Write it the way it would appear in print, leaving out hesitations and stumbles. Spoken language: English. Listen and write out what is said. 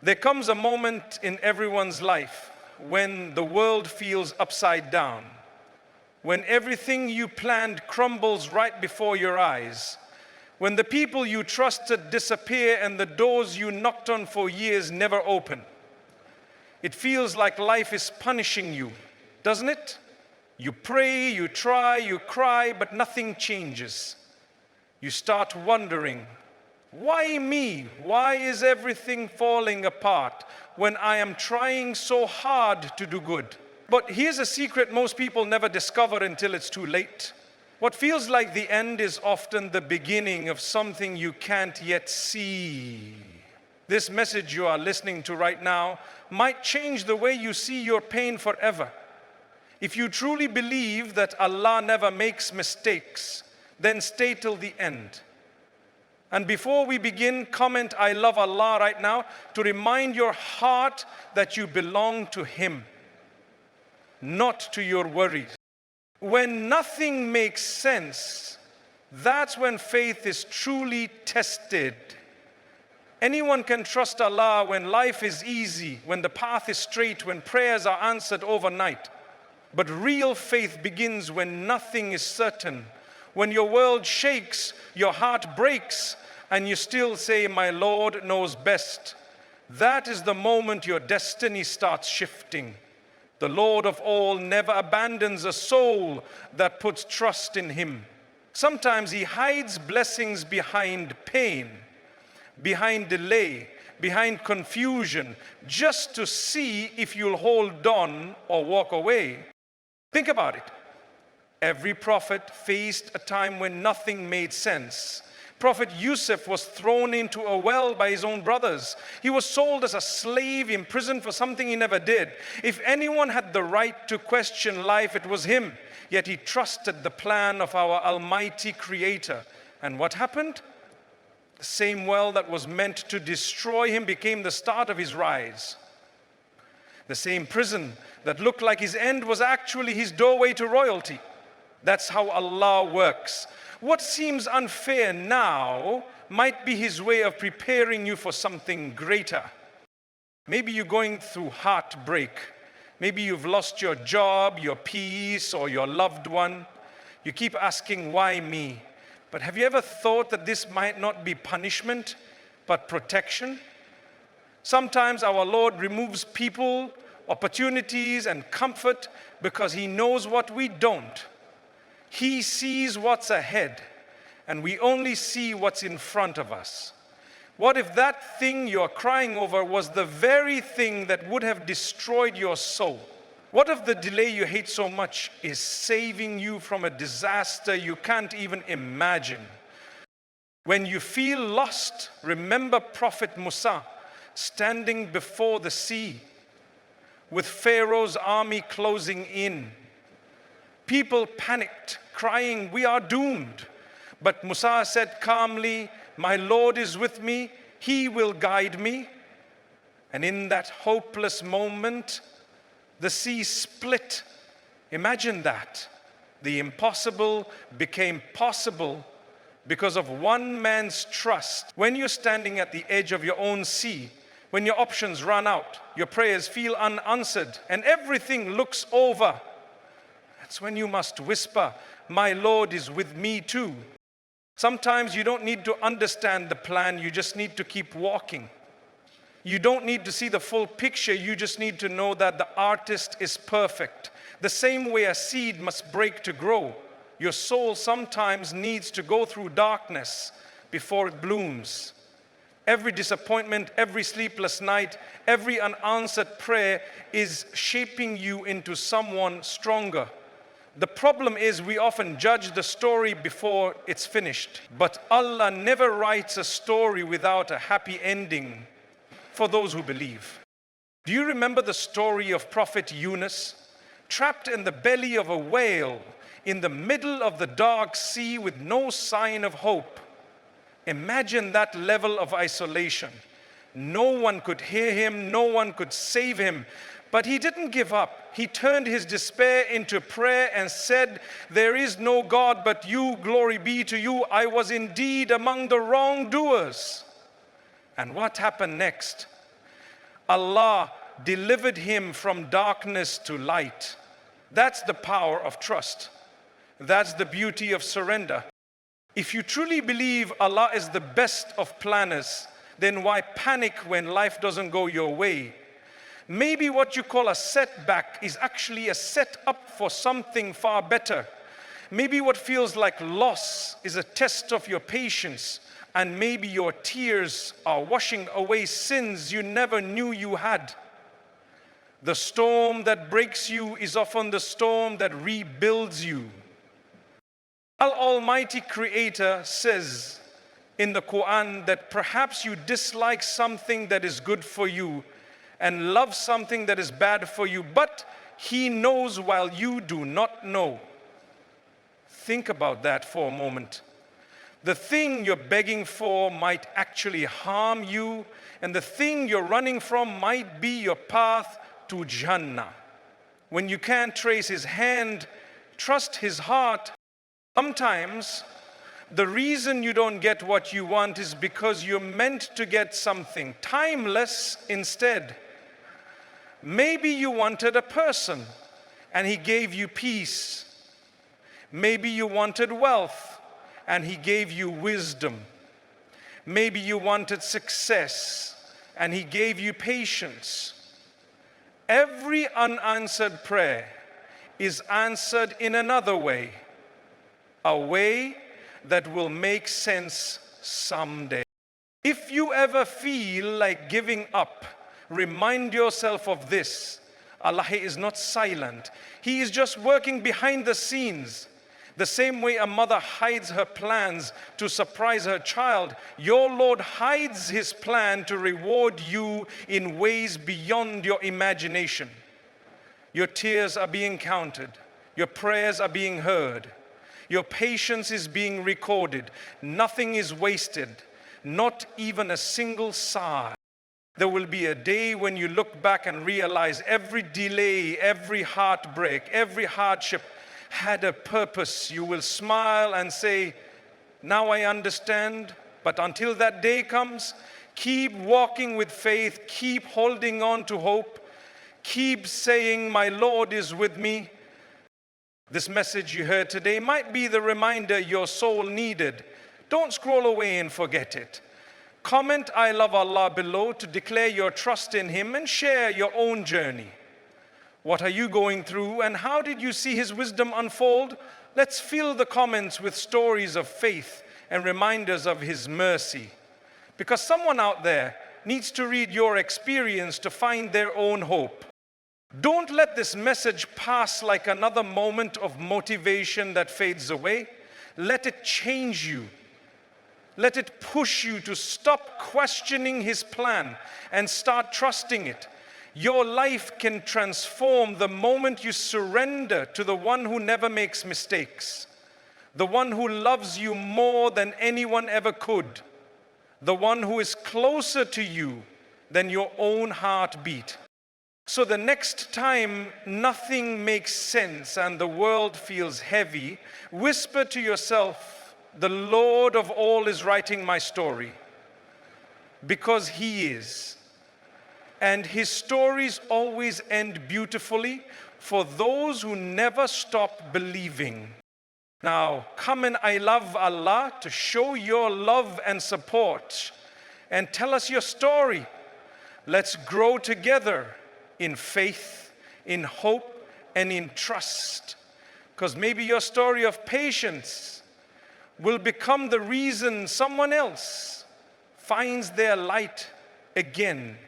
There comes a moment in everyone's life when the world feels upside down, when everything you planned crumbles right before your eyes, when the people you trusted disappear and the doors you knocked on for years never open. It feels like life is punishing you, doesn't it? You pray, you try, you cry, but nothing changes. You start wondering, why me? Why is everything falling apart when I am trying so hard to do good? But here's a secret most people never discover until it's too late. What feels like the end is often the beginning of something you can't yet see. This message you are listening to right now might change the way you see your pain forever. If you truly believe that Allah never makes mistakes, then stay till the end. And before we begin, comment "I love Allah" right now to remind your heart that you belong to Him, not to your worries. When nothing makes sense, that's when faith is truly tested. Anyone can trust Allah when life is easy, when the path is straight, when prayers are answered overnight. But real faith begins when nothing is certain, when your world shakes, your heart breaks, and you still say, "My Lord knows best." That is the moment your destiny starts shifting. The Lord of all never abandons a soul that puts trust in Him. Sometimes He hides blessings behind pain, behind delay, behind confusion, just to see if you'll hold on or walk away. Think about it. Every prophet faced a time when nothing made sense. Prophet Yusuf was thrown into a well by his own brothers. He was sold as a slave, imprisoned for something he never did. If anyone had the right to question life, it was him. Yet he trusted the plan of our Almighty Creator. And what happened? The same well that was meant to destroy him became the start of his rise. The same prison that looked like his end was actually his doorway to royalty. That's how Allah works. What seems unfair now might be His way of preparing you for something greater. Maybe you're going through heartbreak. Maybe you've lost your job, your peace, or your loved one. You keep asking, "Why me?" But have you ever thought that this might not be punishment, but protection? Sometimes our Lord removes people, opportunities, and comfort because He knows what we don't. He sees what's ahead, and we only see what's in front of us. What if that thing you're crying over was the very thing that would have destroyed your soul? What if the delay you hate so much is saving you from a disaster you can't even imagine? When you feel lost, remember Prophet Musa standing before the sea with Pharaoh's army closing in. People panicked, crying, "We are doomed." But Musa said calmly, "My Lord is with me, He will guide me." And in that hopeless moment, the sea split. Imagine that. The impossible became possible because of one man's trust. When you're standing at the edge of your own sea, when your options run out, your prayers feel unanswered, and everything looks over, that's when you must whisper, "My Lord is with me too." Sometimes you don't need to understand the plan, you just need to keep walking. You don't need to see the full picture, you just need to know that the artist is perfect. The same way a seed must break to grow, your soul sometimes needs to go through darkness before it blooms. Every disappointment, every sleepless night, every unanswered prayer is shaping you into someone stronger. The problem is we often judge the story before it's finished. But Allah never writes a story without a happy ending for those who believe. Do you remember the story of Prophet Yunus? Trapped in the belly of a whale, in the middle of the dark sea with no sign of hope. Imagine that level of isolation. No one could hear him, no one could save him. But he didn't give up. He turned his despair into prayer and said, "There is no God but you, glory be to you. I was indeed among the wrongdoers." And what happened next? Allah delivered him from darkness to light. That's the power of trust. That's the beauty of surrender. If you truly believe Allah is the best of planners, then why panic when life doesn't go your way? Maybe what you call a setback is actually a setup for something far better. Maybe what feels like loss is a test of your patience, and maybe your tears are washing away sins you never knew you had. The storm that breaks you is often the storm that rebuilds you. Our Almighty Creator says in the Quran that perhaps you dislike something that is good for you and love something that is bad for you, but He knows while you do not know. Think about that for a moment. The thing you're begging for might actually harm you, and the thing you're running from might be your path to Jannah. When you can't trace His hand, trust His heart. Sometimes the reason you don't get what you want is because you're meant to get something timeless instead. Maybe you wanted a person and He gave you peace. Maybe you wanted wealth and He gave you wisdom. Maybe you wanted success and He gave you patience. Every unanswered prayer is answered in another way, a way that will make sense someday. If you ever feel like giving up, remind yourself of this. Allah is not silent. He is just working behind the scenes. The same way a mother hides her plans to surprise her child, your Lord hides His plan to reward you in ways beyond your imagination. Your tears are being counted. Your prayers are being heard. Your patience is being recorded. Nothing is wasted, not even a single sigh. There will be a day when you look back and realize every delay, every heartbreak, every hardship had a purpose. You will smile and say, now I understand. But until that day comes, keep walking with faith, keep holding on to hope, keep saying, my Lord is with me. This message you heard today might be the reminder your soul needed. Don't scroll away and forget it. Comment I love Allah below to declare your trust in Him and share your own journey. What are you going through and how did you see His wisdom unfold? Let's fill the comments with stories of faith and reminders of His mercy. Because someone out there needs to read your experience to find their own hope. Don't let this message pass like another moment of motivation that fades away. Let it change you. Let it push you to stop questioning His plan and start trusting it. Your life can transform the moment you surrender to the one who never makes mistakes, the one who loves you more than anyone ever could, the one who is closer to you than your own heartbeat. So the next time nothing makes sense and the world feels heavy, whisper to yourself, the Lord of all is writing my story, because He is. And His stories always end beautifully for those who never stop believing. Now, come and I love Allah to show your love and support and tell us your story. Let's grow together in faith, in hope, and in trust. Because maybe your story of patience will become the reason someone else finds their light again.